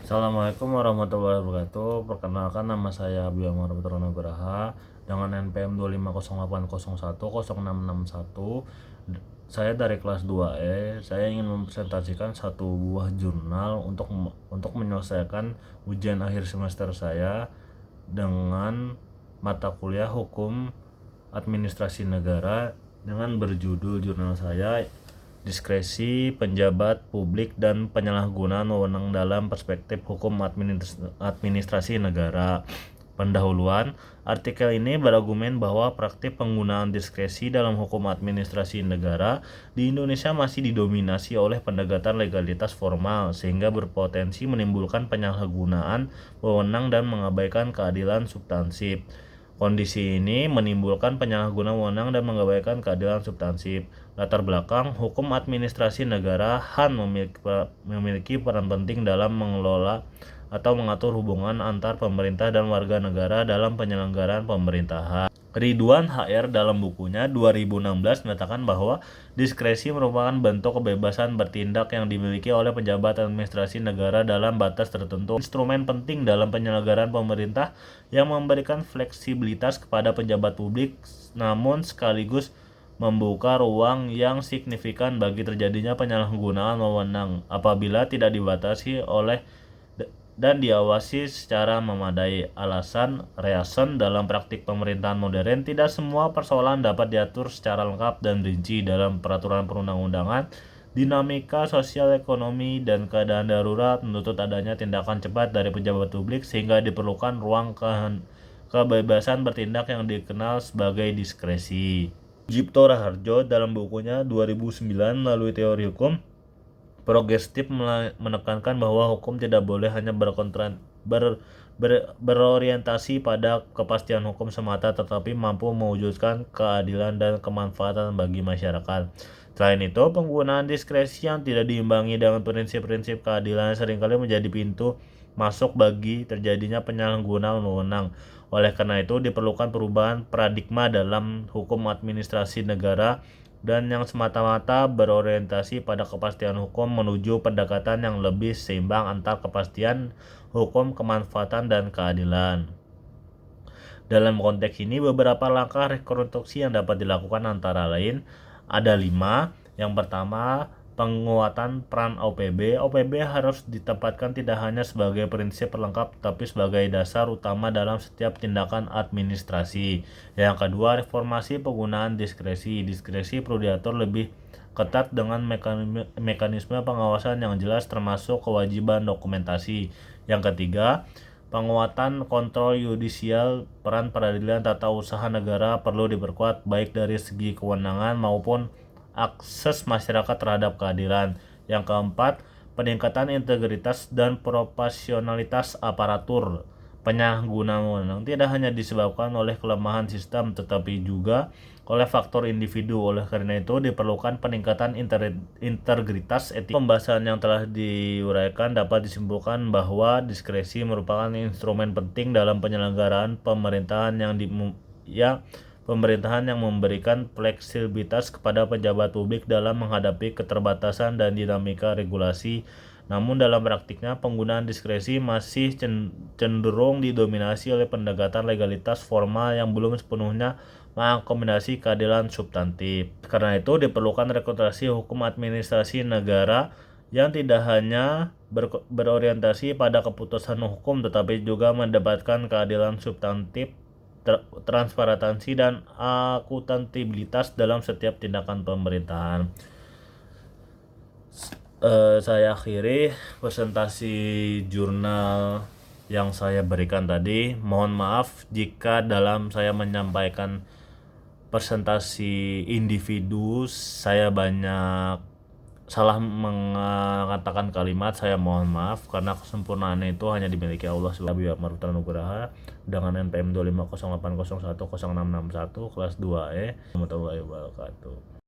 Assalamualaikum warahmatullahi wabarakatuh. Perkenalkan, nama saya Bima Putra Nugraha dengan NPM 25080106661. Saya dari kelas 2E. Saya ingin mempresentasikan satu buah jurnal untuk menyelesaikan ujian akhir semester saya dengan mata kuliah Hukum Administrasi Negara dengan berjudul jurnal saya Diskresi Penjabat Publik dan Penyalahgunaan Wewenang dalam Perspektif Hukum Administrasi Negara. Pendahuluan, artikel ini berargumen bahwa praktik penggunaan diskresi dalam hukum administrasi negara di Indonesia masih didominasi oleh pendekatan legalitas formal sehingga berpotensi menimbulkan penyalahgunaan wewenang dan mengabaikan keadilan substansif. Kondisi ini menimbulkan penyalahgunaan wewenang dan mengabaikan keadilan substansif. Latar belakang, hukum administrasi negara HAN memiliki peran penting dalam mengelola atau mengatur hubungan antar pemerintah dan warga negara dalam penyelenggaraan pemerintahan. Ridwan HR dalam bukunya 2016 menyatakan bahwa diskresi merupakan bentuk kebebasan bertindak yang dimiliki oleh pejabat administrasi negara dalam batas tertentu. Instrumen penting dalam penyelenggaraan pemerintah yang memberikan fleksibilitas kepada pejabat publik, namun sekaligus membuka ruang yang signifikan bagi terjadinya penyalahgunaan wewenang apabila tidak dibatasi oleh dan diawasi secara memadai. Alasan reason dalam praktik pemerintahan modern, tidak semua persoalan dapat diatur secara lengkap dan rinci dalam peraturan perundang-undangan. Dinamika sosial ekonomi dan keadaan darurat menuntut adanya tindakan cepat dari pejabat publik sehingga diperlukan ruang kebebasan bertindak yang dikenal sebagai diskresi. Jipto Raharjo dalam bukunya 2009 melalui teori hukum progresif menekankan bahwa hukum tidak boleh hanya berorientasi pada kepastian hukum semata, tetapi mampu mewujudkan keadilan dan kemanfaatan bagi masyarakat. Selain itu, penggunaan diskresi yang tidak diimbangi dengan prinsip-prinsip keadilan seringkali menjadi pintu masuk bagi terjadinya penyalahgunaan wewenang. Oleh karena itu, diperlukan perubahan paradigma dalam hukum administrasi negara dan yang semata-mata berorientasi pada kepastian hukum menuju pendekatan yang lebih seimbang antar kepastian hukum, kemanfaatan, dan keadilan. Dalam konteks ini, beberapa langkah rekonstruksi yang dapat dilakukan antara lain ada 5. Yang pertama, penguatan peran OPB. OPB harus ditempatkan tidak hanya sebagai prinsip pelengkap, tapi sebagai dasar utama dalam setiap tindakan administrasi. Yang kedua, reformasi penggunaan diskresi. Diskresi perlu diatur lebih ketat dengan mekanisme pengawasan yang jelas, termasuk kewajiban dokumentasi. Yang ketiga, penguatan kontrol yudisial. Peran peradilan tata usaha negara perlu diperkuat baik dari segi kewenangan maupun akses masyarakat terhadap keadilan. Yang keempat, peningkatan integritas dan profesionalitas aparatur. Penyalahgunaan wewenang tidak hanya disebabkan oleh kelemahan sistem, tetapi juga oleh faktor individu. Oleh karena itu, diperlukan peningkatan integritas etik. Pembahasan yang telah diuraikan dapat disimpulkan bahwa diskresi merupakan instrumen penting dalam penyelenggaraan pemerintahan yang memberikan fleksibilitas kepada pejabat publik dalam menghadapi keterbatasan dan dinamika regulasi. Namun dalam praktiknya, penggunaan diskresi masih cenderung didominasi oleh pendekatan legalitas formal yang belum sepenuhnya mengakomodasi keadilan substantif. Karena itu, diperlukan rekonstruksi hukum administrasi negara yang tidak hanya berorientasi pada keputusan hukum, tetapi juga mendapatkan keadilan substantif, transparansi, dan akuntabilitas dalam setiap tindakan pemerintahan. Saya akhiri presentasi jurnal yang saya berikan tadi. Mohon maaf jika dalam saya menyampaikan presentasi individu saya banyak salah mengatakan kalimat. Saya mohon maaf karena kesempurnaan itu hanya dimiliki Allah Subhanahu wa taala. Dengan NPM 25080106661 kelas 2E. Warahmatullahi wabarakatuh.